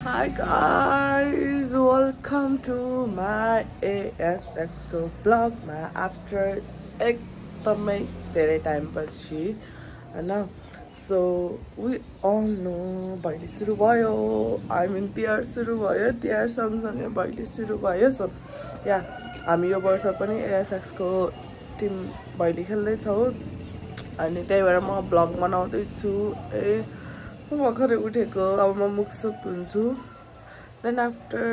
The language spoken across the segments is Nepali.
Hi guys, welcome to my ASXO vlog after एकदमै धेरै टाइम पछि हैन so we all know भैली सुरु भयो I mean तिहार सुरु भयो तिहार सँगसँगै भैली सुरु भयो so या हामी यो वर्ष पनि ASX को टिम भैली खेल्दै छौ अनि त्यही भएर म भ्लग बनाउँदै छु म भर्खरै उठेको अब म मुखसुक धुन्छु देन आफ्टर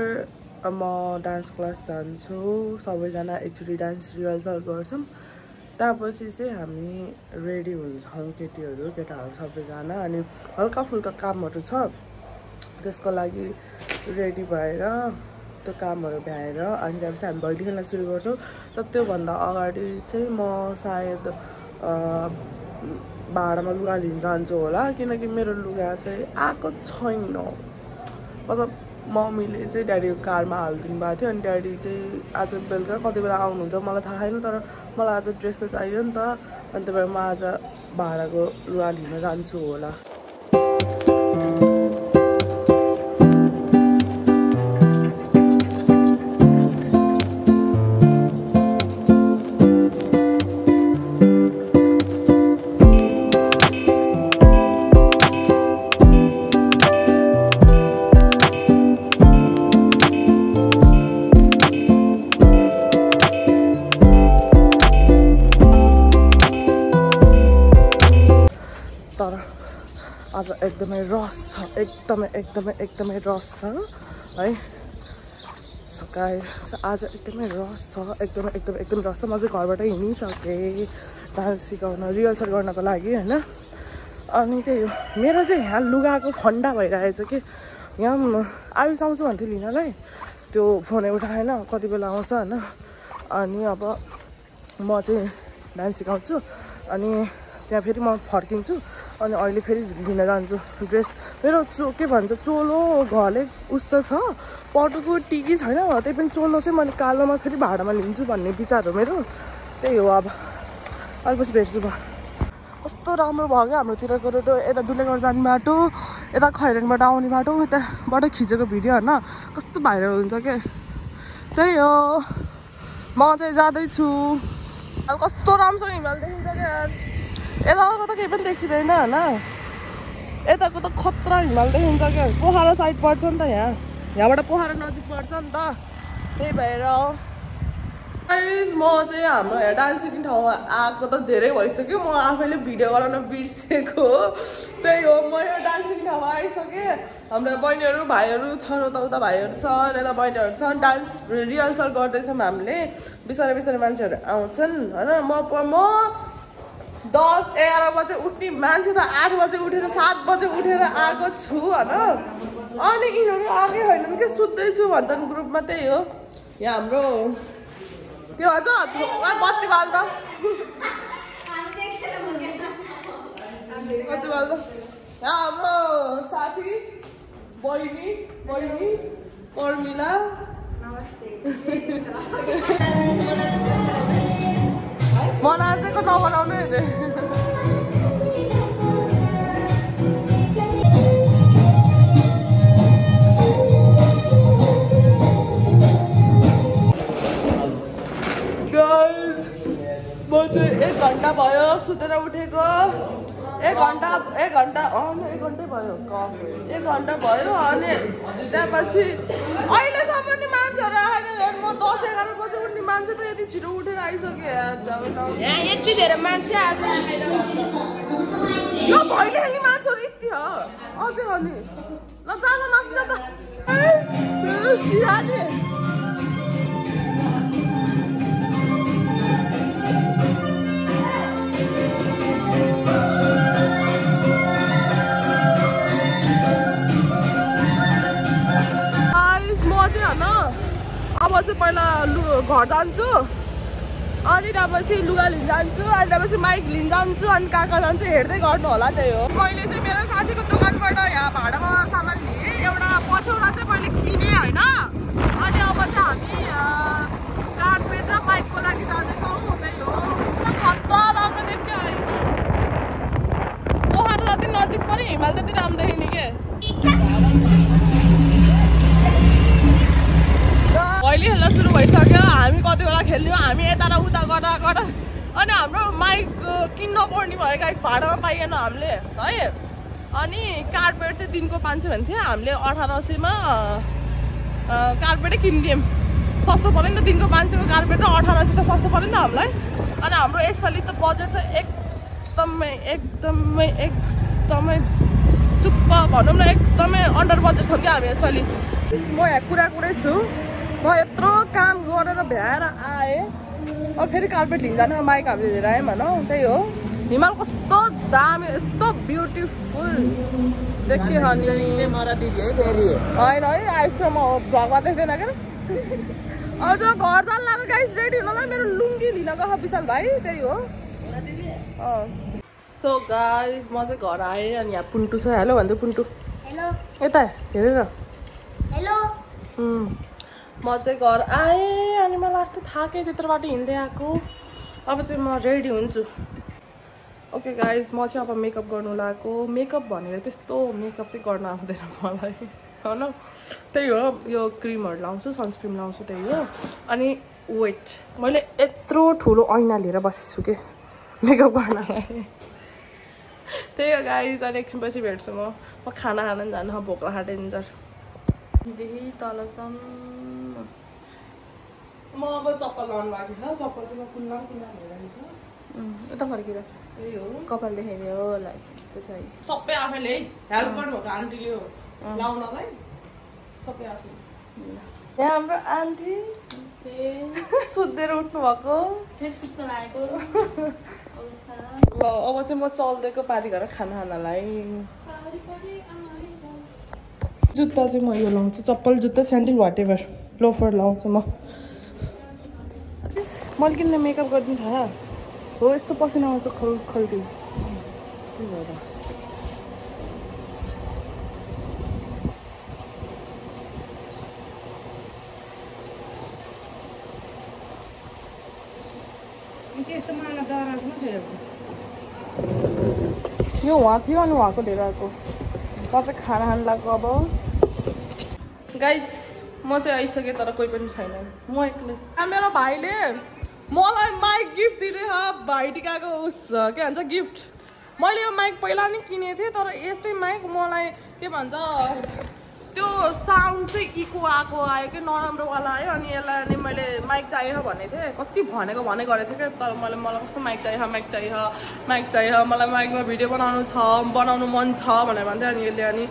म डान्स क्लास जान्छु सबैजना एकचोटी डान्स रिहर्सल गर्छौं त्यसपछि चाहिँ हामी रेडी हुन्छौं केटाहरु सबैजना अनि हल्का फुल्का कामहरु छ त्यसको लागि रेडी भएर त्यो कामहरु भ्याएर अनि त्यसपछि हामी भैली खेल्न सुरु गर्छौं र त्यो भन्दा अगाडि चाहिँ म सायद भाडामा लुगा लिन जान्छु होला किनकि मेरो लुगा चाहिँ आको छैन मतलब मम्मीले चाहिँ ड्याडीको कारमा हाल्दिनु भएको थियो अनि ड्याडी चाहिँ आज बेलुका कति बेला आउनुहुन्छ मलाई थाहा छैन तर मलाई आज ड्रेस त चाहियो नि त अनि त्यही भएर म आज भाडाको लुगा लिन जान्छु होला आज एकदमै रस छ एकदमै रस छ है सो गाइस आज एकदमै रस छ एकदमै रस छ म चाहिँ घरबाट हिँडिसके डान्स सिकाउन रिहर्सल गर्नको लागि हैन अनि त्यही हो मेरो चाहिँ यहाँ लुगाको फन्डा भइरहेछ कि यहाँ आइस आउँछु भन्थे लिनलाई त्यो फोनै उठाएन कति बेला आउँछ हैन अनि अब म चाहिँ डान्स सिकाउँछु अनि त्यहाँ फेरि म फर्किन्छु अनि अहिले फेरि लिन जान्छु ड्रेस मेरो के भन्छ चोलो घरले उस्तो छ पटुको टिकी छैन त्यही पनि चोलो चाहिँ मैले कालोमा फेरि भाडामा लिन्छु भन्ने विचार हो मेरो त्यही हो अब अलिपछि भेट्छु म कस्तो राम्रो भयो क्या हाम्रोतिरको रोड यता दुलेगढ जाने बाटो यता खैरेनबाट आउने बाटो यताबाट खिचेको भिडियो हैन कस्तो भाइरल हुन्छ के त्यही हो म चाहिँ जाँदैछु अब कस्तो राम्रो हिमाल देखिन्छ क्या यताको त केही पनि देखिँदैन हैन यताको त खतरा हिमाल देखिन्छ क्या पोखरा साइड पर्छ नि त यहाँबाट पोखरा नजिक पर्छ नि त त्यही भएर गाइस म चाहिँ हाम्रो यहाँ डान्स सिक्ने ठाउँमा आएको त धेरै भइसक्यो म आफैले भिडियो गराउन बिर्सेको त्यही हो म यो डान्स सिक्ने ठाउँमा आइसकेँ हाम्रो बहिनीहरू भाइहरू छन् उता भाइहरू छन् यता बहिनीहरू छन् डान्स रिहर्सल गर्दैछौँ हामीले बिस्तारै मान्छेहरू आउँछन् हैन म 10-11 बजे उठ्ने मान्छे त 8 बजे उठेर 7 बजे उठेर आएको छु हैन अनि यिनीहरू आगे हैनन् के सुत्दै छु भन्छन् ग्रुपमा त्यही हो यहाँ हाम्रो के भन्छ बत्ती बाल त बत्ती बाल त यहाँ हाम्रो साथी बहिनी पर्मिला मलाई चाहिँ को नबनाउनु है गाइस म चाहिँ 1 घण्टा भयो सुतेर उठेको 1 घण्टै भयो 1 घण्टा भयो अनि त्यसपछि अहिलेसम्म नि मान्छेहरू आएन म 10-11 बजे उठ्ने मान्छे त यति छिटो उठेर आइसक्यो यहाँ यति धेरै मान्छे आज यो भैली खेल्ने मान्छेहरू यति हो अझै हो नि ल जान नसिन त सिरानी अब चाहिँ पहिला घर जान्छु अनि त्यसपछि लुगा लिन जान्छु अनि त्यसपछि माइक लिन जान्छु अनि कहाँ जान्छु हेर्दै गर्नु होला त्यही हो मैले चाहिँ मेरो साथीको दोकानबाट यहाँ भाडामा सामान लिएँ एउटा पछौरा चाहिँ मैले किनेँ हैन अनि अब चाहिँ हामी कार्पेट र माइकको लागि जाँदैछौँ त्यही हो खतरा राम्रो देख्यो पोखरा जति नजिक पनि हिमाल त्यति राम्रो देखिने के कति बेला खेल्ने हो हामी यता र उता गर्दा गर्दा अनि हाम्रो माइक किन्न पर्ने भयो गाइस भाडामा पाइएन हामीले है अनि कार्पेट चाहिँ दिनको 500 भन्थ्यो हामीले 1800 मा कार्पेटै किनिदियौँ सस्तो पर्यो नि त दिनको 500 को कार्पेट र 1800 त सस्तो पर्यो नि त हामीलाई अनि हाम्रो यसपालि त बजेट त एकदमै चुप्प भनौँ न एकदमै अन्डर बजेट छ क्या हामी यसपालि म यहाँ कुरै छु म यत्रो काम गरेर भ्याएर आएँ अब फेरि कार्पेट लिन जानु माइक हामीले लिएर आयौँ भनौँ त्यही हो हिमाल कस्तो दामी यस्तो ब्युटिफुल देखियो अनि होइन है आइसम्म भ्लगमा देख्दैन क्या अब जब घर जानु लाग्यो गाइस रेडी हुनलाई मेरो लुङ्गी लिन गएको विशाल भाइ त्यही हो सो गाइस म चाहिँ घर आएँ अनि यहाँ पुन्टु छ हेलो भन्दै पुन्टु हेलो यता हेरेर हेलो म चाहिँ घर आएँ अनि म लास्ट थाकेँ त्यत्रो बाटो हिँड्दै आएको अब चाहिँ म रेडी हुन्छु ओके गाइज म चाहिँ अब मेकअप गर्नु लागेको मेकअप भनेर त्यस्तो मेकअप चाहिँ गर्न आउँदैन मलाई होइन त्यही हो यो क्रिमहरू लाउँछु सनस्क्रिम लाउँछु त्यही हो अनि वेट मैले यत्रो ठुलो ऐना लिएर बसेछु कि मेकअप गर्नलाई त्यही हो गाइज अनि एकछिनपछि भेट्छु म खाना खान जानु भोक लाग्छ डेन्जर देखि तलसम्म म अब चप्पल लाउनु बाँकी छ चप्पल चाहिँ म कुल्ला लिएर जान्छ उता फर्केर त्यही हो कपाल देखाइदियो होला त्यस्तो छ सबै आफैले हेल्प गर्नुभएको आन्टीले हो लाउनलाई सबै आफैले यहाँ हाम्रो आन्टी सुत्देर उठ्नु भएको फेरि सुत्न लागेको ल अब चाहिँ म चल्दैको पारी गरेर खाना खानलाई जुत्ता चाहिँ म यो लाउँछु चप्पल जुत्ता स्यान्डल वाट एभर लोफर लाउँछु म मैले किन मेकअप गरिदिनु थाहा हो यस्तो पसिना आउँछ खल्टी त्यही भएर यो उहाँ थियो अनि उहाँको लिएर आएको म चाहिँ खाना खानु लाग्यो अब गाइज म चाहिँ आइसकेँ तर कोही पनि छैन म एक्लै मेरो भाइले मलाई माइक गिफ्ट दिँदैछ भाइटिकाको उस के भन्छ गिफ्ट मैले यो माइक पहिला नि किनेको थिएँ तर यस्तै माइक मलाई के भन्छ त्यो साउन्ड चाहिँ इको आयो कि नराम्रोवाला आयो अनि यसलाई अनि मैले माइक चाहियो भनेको थिएँ कति भनेको गरेको थिएँ क्या तर मलाई कस्तो माइक चाहियो मलाई माइकमा भिडियो बनाउनु मन छ भनेर भन्थ्यो अनि यसले अनि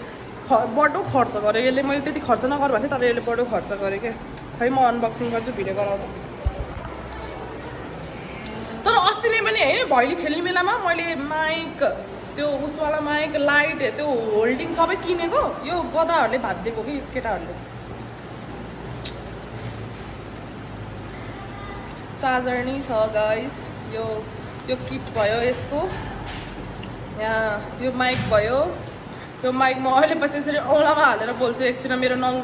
बडो खर्च गरेँ यसले मैले त्यति खर्च नगर भन्थेँ तर यसले बडो खर्च गरेँ क्या खै म अनबक्सिङ गर्छु भिडियो गराउँदा तर अस्ति नै पनि है भैली खेल्ने बेलामा मैले माइक त्यो उसवाला माइक लाइट त्यो होल्डिङ सबै किनेको यो गदाहरूले भाँदिएको कि केटाहरूले चार्जर नै छ गाइस यो किट भयो यसको यहाँ यो माइक भयो यो माइक म अहिले पछि यसरी औँलामा हालेर बोल्छु एकछिन मेरो नङ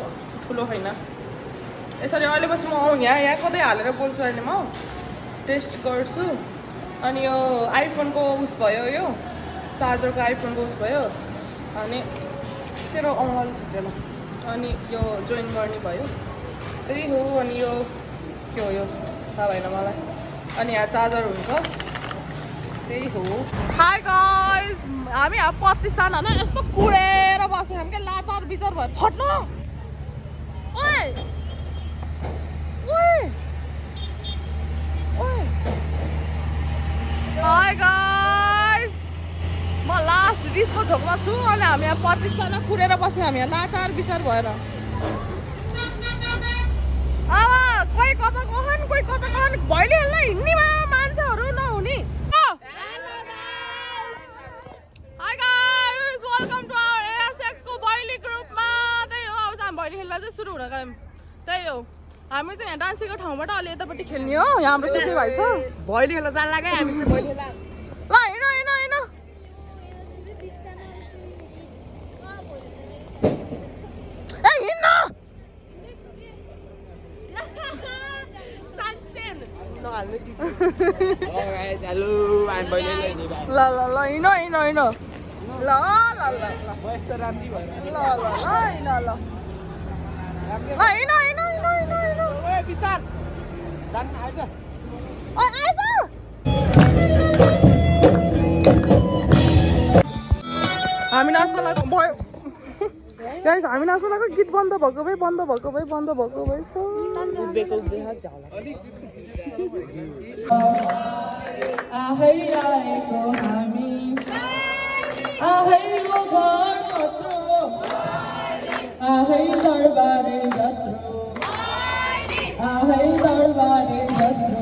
ठुलो होइन यसरी अहिले पछि म यहाँ कतै हालेर बोल्छु अहिले म टेस्ट गर्छु अनि यो आइफोनको उस भयो यो चार्जरको आइफोनको उस भयो अनि तेरो औँला छुट्यो अनि यो जोइन गर्ने भयो त्यही हो अनि यो के हो यो थाहा भएन मलाई अनि यहाँ चार्जर हुन्छ त्यही हो हाई गाइस हामी यहाँ 25 जना होइन यस्तो पुडेर बस्यो हामी क्या लाचार बिचार भयो छट्नु ओए ओए ओए हाई गाइस म लास्ट डिस्को झोकमा छु अनि हामी यहाँ 25 जना कुरेर बस्यो हामी यहाँ लाचार बिचार भएर अब कोही कता कहन कोही कता कहन भैलीहरूलाई हिँड्नेमा मान्छेहरू नहुने hi guys welcome to our ASX को भैली ग्रुपमा त्यही हो अब हामी भैली खेल्न चाहिँ सुरु हुन गयौँ त्यही हो हामी चाहिँ यहाँ डान्सीको ठाउँबाट अलि यतापट्टि खेल्ने हो यहाँ हाम्रो सुशी भाइ छ भैली खेल्न जान लाग्यो हामी चाहिँ भैली ल हिँड ए हिँड्न हामी नाच्न लाग्यो भयो गाइस हामी नाच्न लाग्यो गीत बन्द भएको भए छ उभिएको आहै आएको हामी आहै यो घर कत्रो आहै दरबारे जत्रो आहै दरबारे जत्रो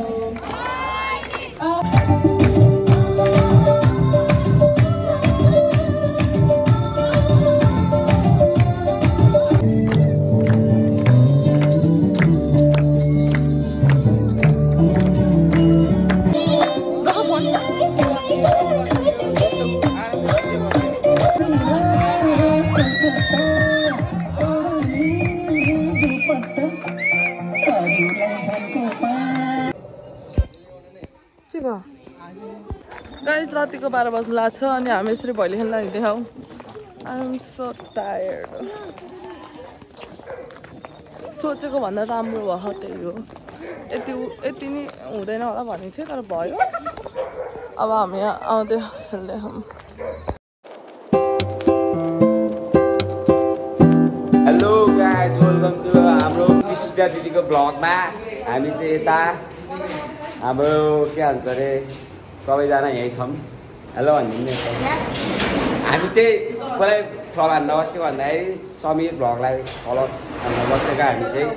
गाइस रातिको 12 बज्नु लाग्छ अनि हामी यसरी भैली खेल्न हिँड्दै हौ आई एम सो टायर्ड सोचेको भन्दा राम्रो भयो त्यही हो यति नै हुँदैन होला भनेको थियो तर भयो अब हामी यहाँ आउँदै खेल्दै हौ हेलो गाइस वेलकम टु हाम्रो कृष्ण दिदीको ब्लगमा हामी चाहिँ यता हाम्रो के भन्छ अरे सबैजना यहीँ छौँ हेलो भनिदिनु हामी चाहिँ कसलाई फलो हान्न बस्यो भन्दाखेरि समीर ब्लगलाई फलो हान्न बसेका हामी चाहिँ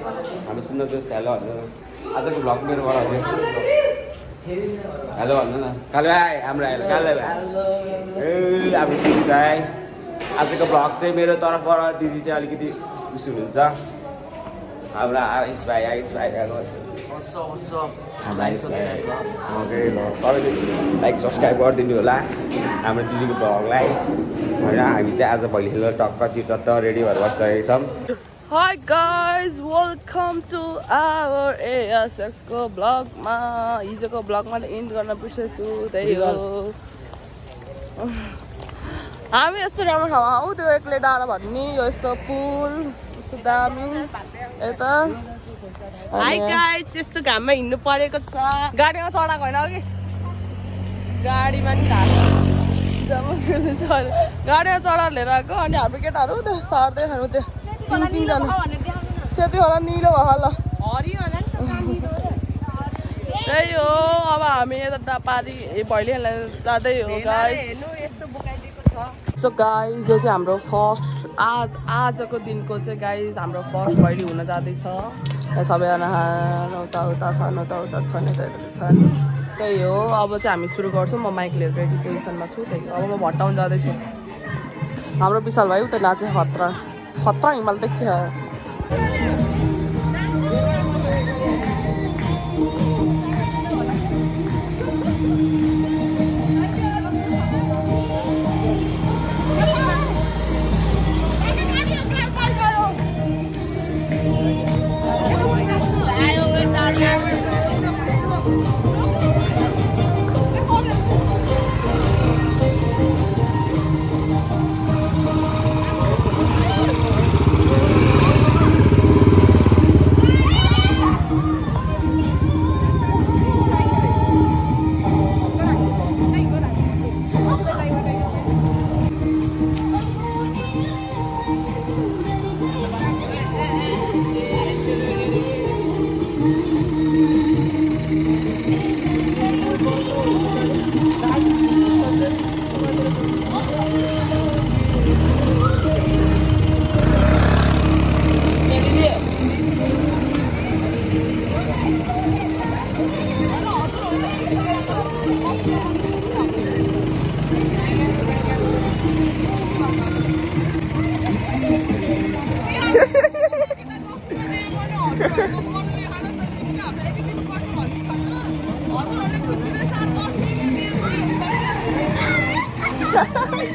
हाम्रो सुन्नु दोस्त हेलो भन्नु आजको ब्लग मेरोबाट हो हेलो भन्नु न कालो भाइ हाम्रो हेलो कालो भाइ ए हाम्रो सुन्नु भाइ आजको ब्लग चाहिँ मेरो तर्फबाट दिदी चाहिँ अलिकति उस हुनुहुन्छ हाम्रो आयुष भाइ हेलो सबैले लाइक सब्सक्राइब गरिदिनु होला हाम्रो दिदीको ब्लगलाई होइन हामी चाहिँ आज भैली खेल्न टक्क चिचट्ट रेडी भएर बसिसकेको छौँ Hi guys, welcome to our ASX को ब्लगमा हिजोको ब्लगमा इन्ड गर्न बिर्सेछु त्यही हो हामी यस्तो राम्रो ठाउँमा हौ त्यो एक्लै डाँडा भन्ने यो यस्तो पुल यस्तो दामी यता हाई गाइस यस्तो घाममा हिँड्नु परेको छ गाडीमा चढाएको होइन कि गाडीमा नि गाडीमा चढाएर लिएर आएको अनि हाम्रो केटाहरू त्यो सर्दै खानु त्यो तिनजना सेती होला निलो भयो ल त्यही हो अब हामी यता पारी भैली खेल्न जाँदै हो गाइस सो गाइस यो चाहिँ हाम्रो फर्स्ट आजको दिनको चाहिँ गाइस हाम्रो फर्स्ट भैली हुन जाँदैछ सबैजना उता छन् छन् त्यही हो अब चाहिँ हामी सुरु गर्छौँ म माइक लिएर रेडी पोजिसनमा छु त्यही हो अब म भट्टाउन जाँदैछु हाम्रो विशाल भाइ उता नाचे खतरा हिमाल देखियो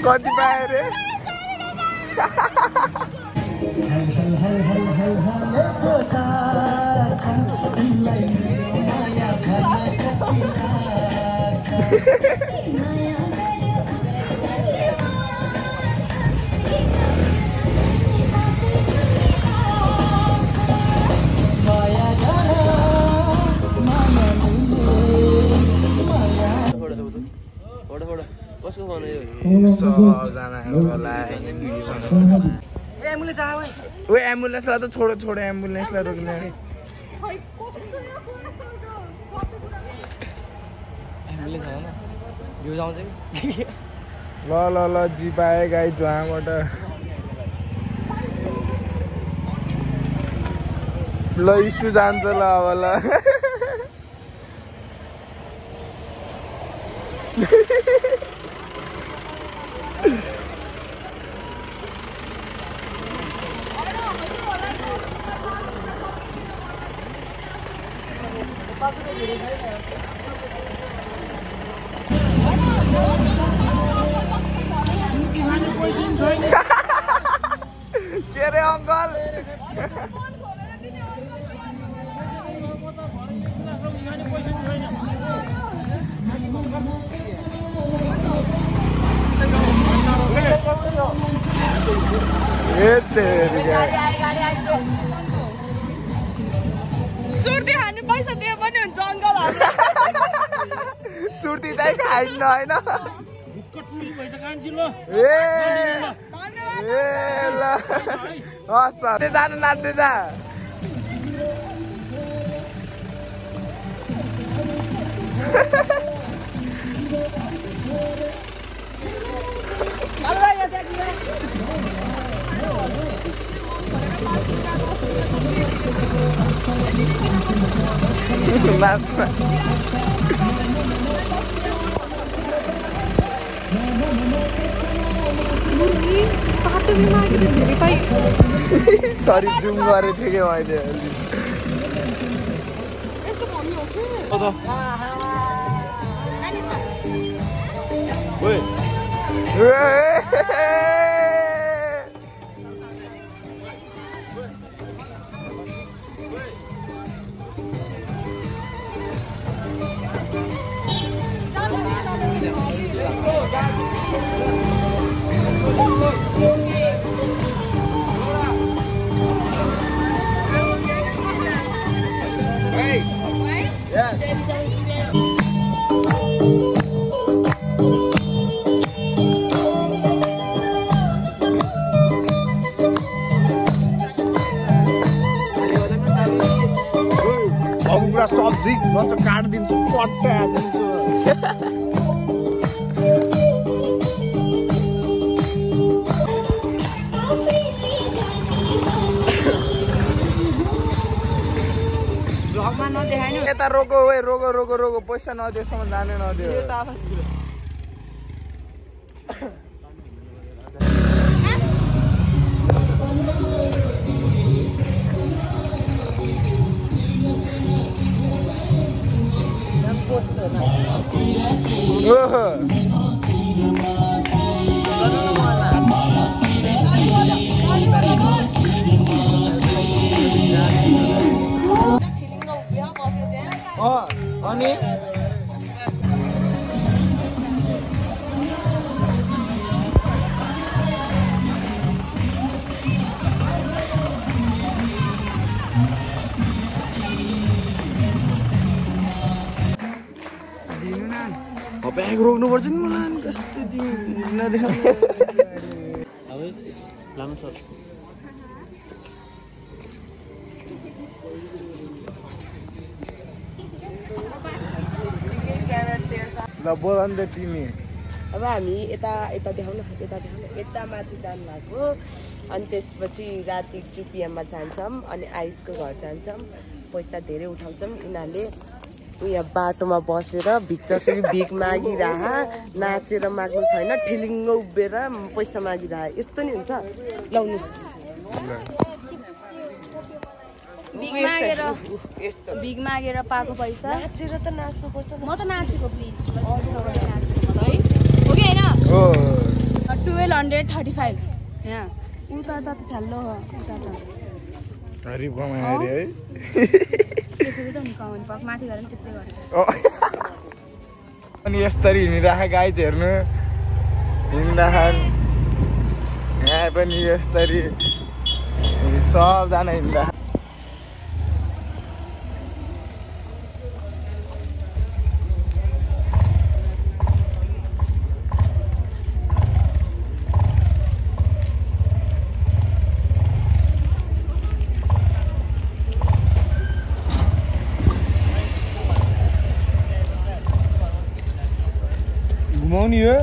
कति पाए रे एम्बुलेन्सलाई त छोडो एम्बुलेन्सलाई रोक्ने ल जीप आए गाई जहाँबाट ल इस्यु जान्छ ल अब ल के रे अङ्कल सुर्ती खाने पैसा दिए पनि हुन्छ अङ्कल सुर्ती चाहिँ खाइन्न होइन ल हस् जानु नाच्दै जा सरी जुम गरेको थिएँ कि मैले सब्जी म चाहिँ काटिदिन्छु पट्टै हालिदिन्छु यता रोको ओए रोको पैसा नदिएसम्म जाने नदियो अनि ब्याग रोक्नुपर्छ नि मलाई कस्तो नदेखाउने लानु सर ल बोल अन्त तिमी अब हामी यता देखाउन यता माथि जानु भएको अनि त्यसपछि राति 2 PM मा जान्छौँ अनि आइसको घर जान्छौँ पैसा धेरै उठाउँछौँ यिनीहरूले यहाँ बाटोमा बसेर भिक्षासरी भिख मागिरह नाचेर माग्नु छैन ठिलिङ्ग उभिएर पैसा मागिरह यस्तो नि हुन्छ लाउनुस् भिख मागेर पाएको पैसा नाचेर त नाच्नु पर्छ म त नाचेको प्लिज है हो कि हैन 1235 यहाँ उता त छल्लो हो उता त हरि बमाएर है त्यसरी त नि कमेन्ट पाक माथि गरे नि त्यस्तै गरे अनि यसरी हिँडिराखे गाइज हेर्नु हिँड्दाखान यहाँ पनि यसरी सबजना हिँड्दा नि हो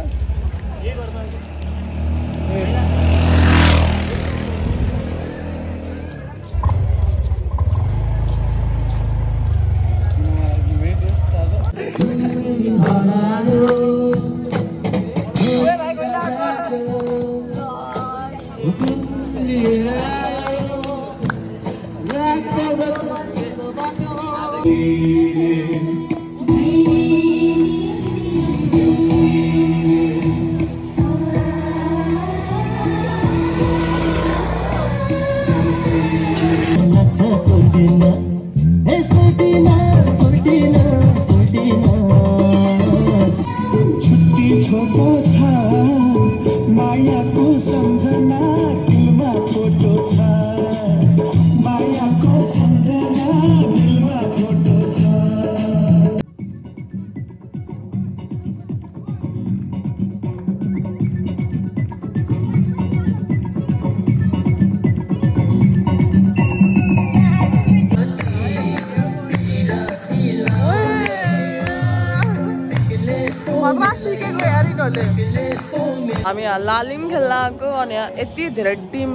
हामी यहाँ लालिम खेल्न आएको अनि यहाँ यति धेरै टिम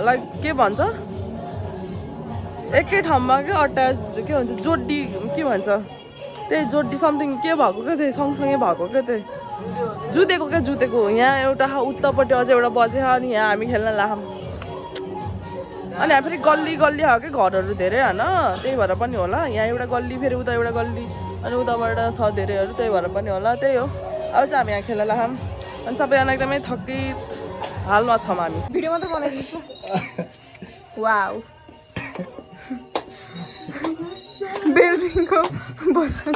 लाइक के भन्छ एकै ठाउँमा क्या अट्याच के भन्छ जोडी के भन्छ त्यही जोडी समथिङ के भएको क्या त्यही सँगसँगै भएको क्या त्यही जुतेको क्या जुतेको यहाँ एउटा उत्तरपट्टि अझै एउटा बजे अनि यहाँ हामी खेल्न लाग्यौँ अनि यहाँ फेरि गल्ली गल्ली आयो क्या घरहरू धेरै होइन त्यही भएर पनि होला यहाँ एउटा गल्ली फेरि उता एउटा गल्ली अनि उताबाट छ धेरैहरू त्यही भएर पनि होला त्यही हो अब चाहिँ हामी यहाँ खेल्न लाग्यौँ अनि सबैजना एकदमै थकित हालमा छौँ हामी भिडियो मात्र बनाइदिन्छु वाउ बेलबिङको बसन